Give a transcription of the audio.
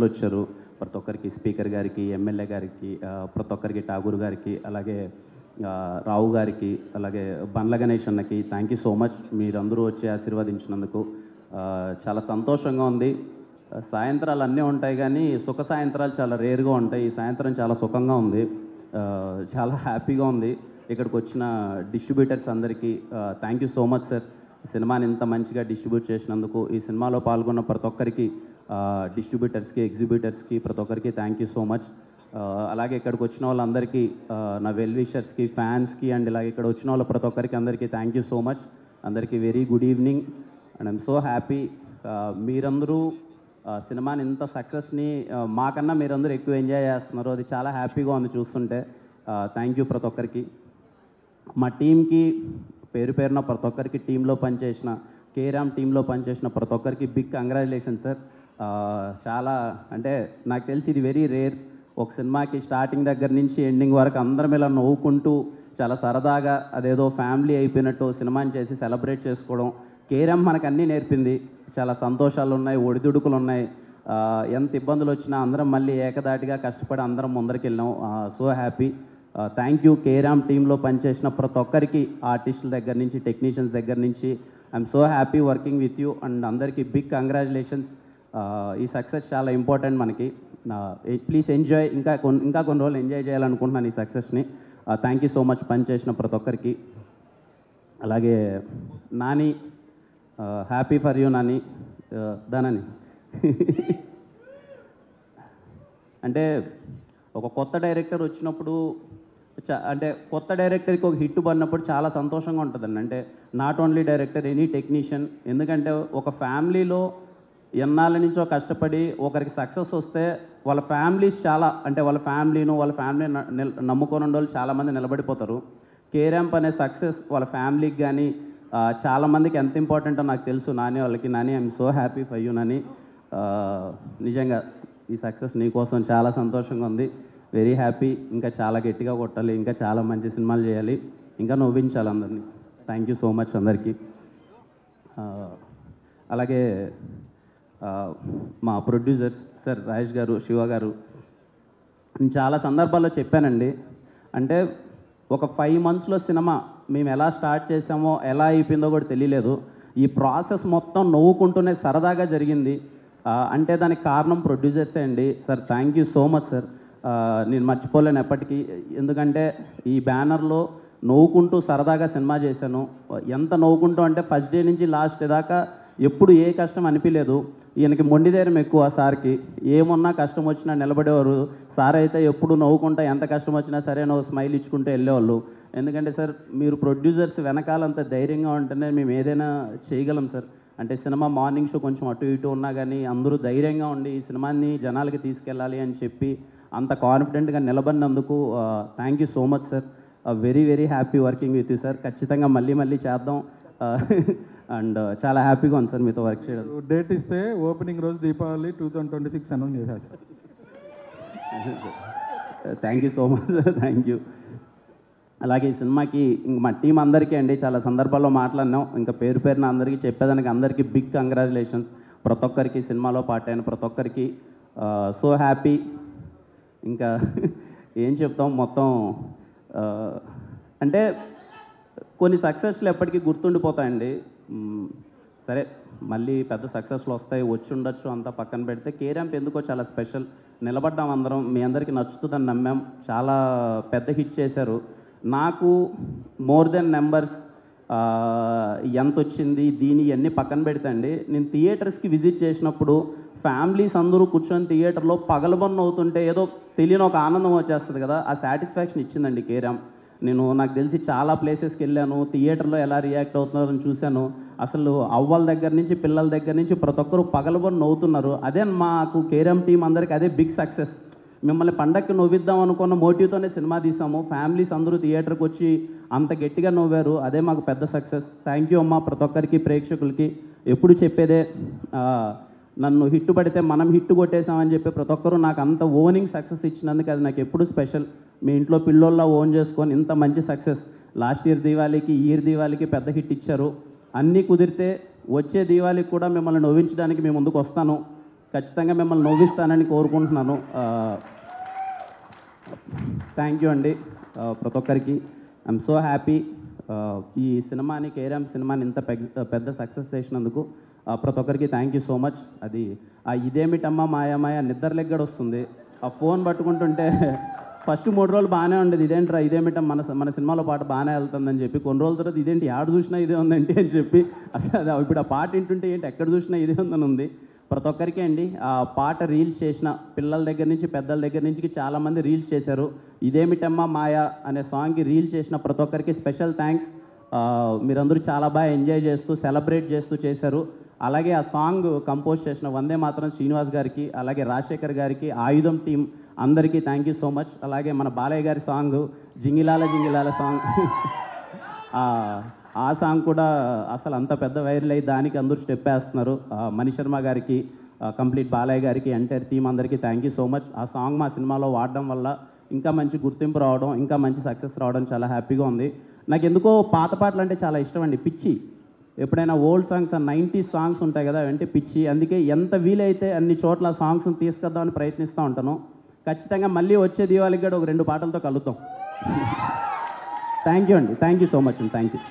వచ్చారు. ప్రతి ఒక్కరికి స్పీకర్ గారికి, ఎమ్మెల్యే గారికి, ప్రతి ఒక్కరికి ఠాగూర్ గారికి, అలాగే రావు గారికి, అలాగే బండ్ల గణేష్ అన్నకి థ్యాంక్ యూ సో మచ్. మీరందరూ వచ్చి ఆశీర్వదించినందుకు చాలా సంతోషంగా ఉంది. సాయంత్రాలు అన్నీ ఉంటాయి కానీ సుఖ సాయంత్రాలు చాలా రేర్గా ఉంటాయి. ఈ సాయంత్రం చాలా సుఖంగా ఉంది, చాలా హ్యాపీగా ఉంది. ఇక్కడికి వచ్చిన డిస్ట్రిబ్యూటర్స్ అందరికీ thank you so much sir. సినిమాని ఇంత మంచిగా డిస్ట్రిబ్యూట్ చేసినందుకు, ఈ సినిమాలో పాల్గొన్న ప్రతి ఒక్కరికి, డిస్ట్రిబ్యూటర్స్కి, ఎగ్జిబ్యూటర్స్కి, ప్రతి ఒక్కరికి థ్యాంక్ యూ సో మచ్. అలాగే ఇక్కడికి వచ్చిన వాళ్ళందరికీ, నా వెల్ విషర్స్కి, ఫ్యాన్స్కి, అండ్ ఇలాగే ఇక్కడ వచ్చిన వాళ్ళు ప్రతి ఒక్కరికి అందరికీ థ్యాంక్ యూ సో మచ్. అందరికీ very good evening and I'm so happy. మీరందరూ సినిమాని ఇంత సక్సెస్ని మాకన్నా మీరందరూ ఎక్కువ ఎంజాయ్ చేస్తున్నారు. అది చాలా హ్యాపీగా ఉంది చూస్తుంటే. థ్యాంక్ యూ ప్రతి ఒక్కరికి. మా టీంకి పేరు పేరున ప్రతి ఒక్కరికి, టీంలో పనిచేసిన కేరామ్ టీంలో పనిచేసిన ప్రతి ఒక్కరికి బిగ్ కంగ్రాచులేషన్ సార్. చాలా అంటే నాకు తెలిసి ఇది వెరీ రేర్. ఒక సినిమాకి స్టార్టింగ్ దగ్గర నుంచి ఎండింగ్ వరకు అందరం ఇలా నవ్వుకుంటూ చాలా సరదాగా అదేదో ఫ్యామిలీ అయిపోయినట్టు సినిమాని చేసి సెలబ్రేట్ చేసుకోవడం కేరామ్ మనకు అన్నీ నేర్పింది. చాలా సంతోషాలు ఉన్నాయి, ఒడిదుడుకులు ఉన్నాయి. ఎంత ఇబ్బందులు వచ్చినా అందరం మళ్ళీ ఏకదాటిగా కష్టపడి అందరం ముందరికి వెళ్ళాం. So happy. Thank you carrom టీంలో పనిచేసిన ప్రతి ఒక్కరికి, ఆర్టిస్టుల దగ్గర నుంచి, టెక్నీషియన్స్ దగ్గర నుంచి. I'm so happy working with you and అందరికీ బిగ్ కంగ్రాచులేషన్స్. ఈ సక్సెస్ చాలా ఇంపార్టెంట్ మనకి. Please enjoy. ఇంకా కొన్ని రోజులు ఎంజాయ్ చేయాలనుకుంటున్నాను ఈ సక్సెస్ని. థ్యాంక్ యూ సో మచ్ పనిచేసిన ప్రతి ఒక్కరికి. అలాగే Nani, happy for you Nani. దానని అంటే ఒక కొత్త డైరెక్టర్ వచ్చినప్పుడు, అంటే కొత్త డైరెక్టర్కి ఒక హిట్ పడినప్పుడు చాలా సంతోషంగా ఉంటుందండి. అంటే not only director, any technician. ఎందుకంటే ఒక ఫ్యామిలీలో ఎన్నాళ్ళ నుంచో కష్టపడి ఒకరికి సక్సెస్ వస్తే వాళ్ళ ఫ్యామిలీస్ చాలా, అంటే వాళ్ళ ఫ్యామిలీని నమ్ముకొని ఉండే వాళ్ళు చాలామంది నిలబడిపోతారు. కేరాంప్ అనే సక్సెస్ వాళ్ళ ఫ్యామిలీకి కానీ చాలామందికి ఎంత ఇంపార్టెంటో నాకు తెలుసు. నాని వాళ్ళకి. Nani, I'm so happy for you Nani. నిజంగా ఈ సక్సెస్ నీకోసం చాలా సంతోషంగా ఉంది. Very happy. ఇంకా చాలా గట్టిగా కొట్టాలి, ఇంకా చాలా మంచి సినిమాలు చేయాలి, ఇంకా నవ్వించాలి అందరినీ. థ్యాంక్ యూ సో మచ్ అందరికీ. అలాగే మా ప్రొడ్యూసర్స్ సార్ రాజేష్ గారు, శివ గారు, నేను చాలా సందర్భాల్లో చెప్పానండి. అంటే ఒక 5 monthsలో సినిమా మేము ఎలా స్టార్ట్ చేసామో, ఎలా అయిపోయిందో కూడా తెలియలేదు. ఈ ప్రాసెస్ మొత్తం నవ్వుకుంటూనే సరదాగా జరిగింది. అంటే దానికి కారణం ప్రొడ్యూసర్సే అండి. Sir thank you so much sir. నేను మర్చిపోలేను ఎప్పటికీ. ఎందుకంటే ఈ బ్యానర్లో నవ్వుకుంటూ సరదాగా సినిమా చేశాను. ఎంత నవ్వుకుంటూ అంటే ఫస్ట్ డే నుంచి లాస్ట్ డే దాకా ఎప్పుడు ఏ కష్టం అనిపించలేదు. ఈయనకి మొండి ధైర్యం ఎక్కువ సార్కి. ఏమన్నా కష్టం వచ్చినా నిలబడేవారు. సార్ అయితే ఎప్పుడు నవ్వుకుంటా, ఎంత కష్టం వచ్చినా సరే నువ్వు స్మైల్ ఇచ్చుకుంటూ వెళ్ళేవాళ్ళు. ఎందుకంటే సార్ మీరు ప్రొడ్యూసర్స్ వెనకాలంత ధైర్యంగా ఉంటేనే మేము ఏదైనా చేయగలం సార్. అంటే సినిమా మార్నింగ్ షో కొంచెం అటు ఇటు ఉన్నా కానీ అందరూ ధైర్యంగా ఉండి ఈ సినిమాని జనాలకి తీసుకెళ్ళాలి అని చెప్పి అంత కాన్ఫిడెంట్గా నిలబడినందుకు thank you so much sir. Very very happy working with you sir. ఖచ్చితంగా మళ్ళీ చేద్దాం. అండ్ చాలా హ్యాపీగా ఉంది సార్ మీతో వర్క్ చేయడం. డేట్ ఇస్తే ఓపెనింగ్ రోజు దీపావళి 2026 అనౌన్స్ చేసేస్తారు. Thank you so much sir. Thank you. అలాగే ఈ సినిమాకి ఇంక మా టీం అందరికీ అండి చాలా సందర్భాల్లో మాట్లాడినాం. ఇంకా పేరు పేరున అందరికీ చెప్పేదానికి అందరికీ బిగ్ కంగ్రాచులేషన్స్. ప్రతి ఒక్కరికి, సినిమాలో పార్ట్ అయిన ప్రతి ఒక్కరికి సో హ్యాపీ. ఇంకా ఏం చెప్తాం మొత్తం. అంటే కొన్ని సక్సెస్లు ఎప్పటికీ గుర్తుండిపోతాయండి. సరే మళ్ళీ పెద్ద సక్సెస్లు వస్తాయి, వచ్చి ఉండొచ్చు, అంతా పక్కన పెడితే కేరాంప్ ఎందుకో చాలా స్పెషల్. నిలబడ్డాం అందరం, మీ అందరికీ నచ్చుతుందని నమ్మాం. చాలా పెద్ద హిట్ చేశారు. నాకు మోర్ దెన్ నెంబర్స్ ఎంత వచ్చింది దీని ఇవన్నీ పక్కన పెడితే అండి, నేను థియేటర్స్కి విజిట్ చేసినప్పుడు ఫ్యామిలీస్ అందరూ కూర్చొని థియేటర్లో పగలబొన్న అవుతుంటే ఏదో తెలియని ఒక ఆనందం వచ్చేస్తుంది కదా, ఆ సాటిస్ఫాక్షన్ ఇచ్చిందండి కేరాంప్. నాకు తెలిసి చాలా ప్లేసెస్కి వెళ్ళాను, థియేటర్లో ఎలా రియాక్ట్ అవుతున్నారని చూశాను. అసలు అవ్వల దగ్గర నుంచి పిల్లల దగ్గర నుంచి ప్రతి ఒక్కరు పగలబొని నవ్వుతున్నారు. అదే మాకు కేరాంప్ టీం అందరికీ అదే బిగ్ సక్సెస్. మిమ్మల్ని పండక్కి నవ్విద్దాం అనుకున్న మోటివ్తోనే సినిమా తీసాము. ఫ్యామిలీస్ అందరూ థియేటర్కి వచ్చి అంత గట్టిగా నవ్వారు. అదే మాకు పెద్ద సక్సెస్. థ్యాంక్ యూ అమ్మా ప్రతి ఒక్కరికి, ప్రేక్షకులకి. ఎప్పుడు చెప్పేదే, నన్ను హిట్ పడితే మనం హిట్ కొట్టేసామని చెప్పి ప్రతి ఒక్కరూ నాకు అంత ఓనింగ్ సక్సెస్ ఇచ్చినందుకు అది నాకు ఎప్పుడు స్పెషల్. మీ ఇంట్లో పిల్లోళ్ళ ఓన్ చేసుకొని ఇంత మంచి సక్సెస్. లాస్ట్ ఇయర్ దీవాళికి, ఈ ఇయర్ దీవాళికి పెద్ద హిట్ ఇచ్చారు. అన్నీ కుదిరితే వచ్చే దీవాళికి కూడా మిమ్మల్ని నవ్వించడానికి మేము ముందుకు వస్తాను. ఖచ్చితంగా మిమ్మల్ని నవ్విస్తానని కోరుకుంటున్నాను. థ్యాంక్ యూ అండి ప్రతి ఒక్కరికి. ఐఎమ్ సో హ్యాపీ ఈ సినిమాని, కేరామ్ సినిమాని ఇంత పెద్ద సక్సెస్ చేసినందుకు ప్రతి ఒక్కరికి థ్యాంక్ యూ సో మచ్. అది ఇదేమిటమ్మా మాయా నిద్రలెగ్గడ వస్తుంది. ఆ ఫోన్ పట్టుకుంటుంటే ఫస్ట్ 3 రోజులు బాగానే ఉండేది, ఇదేంట్రా ఇదేమిటం మన సినిమాలో పాట బాగానే వెళ్తుందని చెప్పి, కొన్ని రోజుల తర్వాత ఇదేంటి ఆడ చూసినా ఇదే ఉందండి అని చెప్పి, అసలు ఇప్పుడు ఆ పాట వింటుంటే ఏంటి ఎక్కడ చూసినా ఇదే ఉందని ఉంది. ప్రతి ఒక్కరికి అండి ఆ పాట రీల్స్ చేసిన పిల్లల దగ్గర నుంచి పెద్దల దగ్గర నుంచి చాలామంది రీల్స్ చేశారు. ఇదేమిటమ్మా మాయా అనే సాంగ్కి రీల్ చేసిన ప్రతి ఒక్కరికి స్పెషల్ థ్యాంక్స్. మీరందరూ చాలా బాగా ఎంజాయ్ చేస్తూ సెలబ్రేట్ చేస్తూ చేశారు. అలాగే ఆ సాంగ్ కంపోజ్ చేసిన వందే మాత్రం శ్రీనివాస్ గారికి, అలాగే రాజశేఖర్ గారికి, ఆయుధం టీం అందరికీ థ్యాంక్ యూ సో మచ్. అలాగే మన బాలయ్య గారి సాంగ్ జింగిలాల సాంగ్ ఆ సాంగ్ కూడా అసలు అంత పెద్ద వైరల్ అయ్యి దానికి అందరూ స్టెప్ వేస్తున్నారు. మణిశర్మ గారికి, కంప్లీట్ బాలయ్య గారికి, ఎంటైర్ టీం అందరికీ థ్యాంక్ యూ సో మచ్. ఆ సాంగ్ మా సినిమాలో వాడడం వల్ల ఇంకా మంచి గుర్తింపు రావడం, ఇంకా మంచి సక్సెస్ రావడం చాలా హ్యాపీగా ఉంది. నాకు ఎందుకో పాత పాటలు అంటే చాలా ఇష్టం అండి, పిచ్చి. ఎప్పుడైనా ఓల్డ్ సాంగ్స్ 90s సాంగ్స్ ఉంటాయి కదా, అంటే పిచ్చి. అందుకే ఎంత వీలైతే అన్ని చోట్ల సాంగ్స్ని తీసుకొద్దామని ప్రయత్నిస్తూ ఉంటాను. ఖచ్చితంగా మళ్ళీ వచ్చే దీవాళికి కూడా ఒక 2 పాటలతో కలుద్దాం. థ్యాంక్ యూ అండి, థ్యాంక్ యూ సో మచ్ అండి, థ్యాంక్ యూ.